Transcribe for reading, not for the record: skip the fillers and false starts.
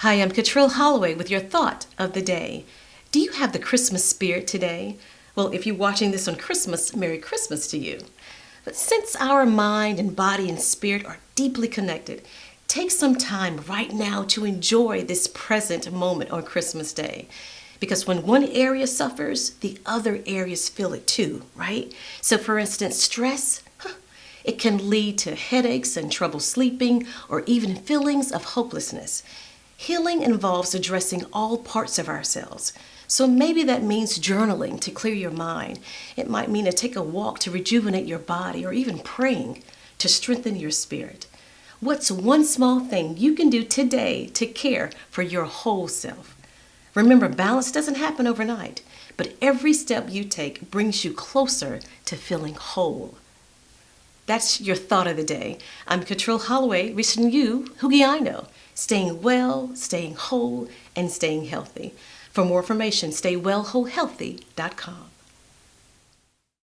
Hi, I'm Catrill Holloway with your thought of the day. Do you have the Christmas spirit today? Well, if you're watching this on Christmas, Merry Christmas to you. But since our mind and body and spirit are deeply connected, take some time right now to enjoy this present moment on Christmas Day. Because when one area suffers, the other areas feel it too, right? So for instance, stress, it can lead to headaches and trouble sleeping or even feelings of hopelessness. Healing involves addressing all parts of ourselves. So maybe that means journaling to clear your mind. It might mean to take a walk to rejuvenate your body, or even praying to strengthen your spirit. What's one small thing you can do today to care for your whole self? Remember, balance doesn't happen overnight, but every step you take brings you closer to feeling whole. That's your thought of the day. I'm Catrill Holloway, wishing you Hugiaino, staying well, staying whole, and staying healthy. For more information, staywellwholehealthy.com.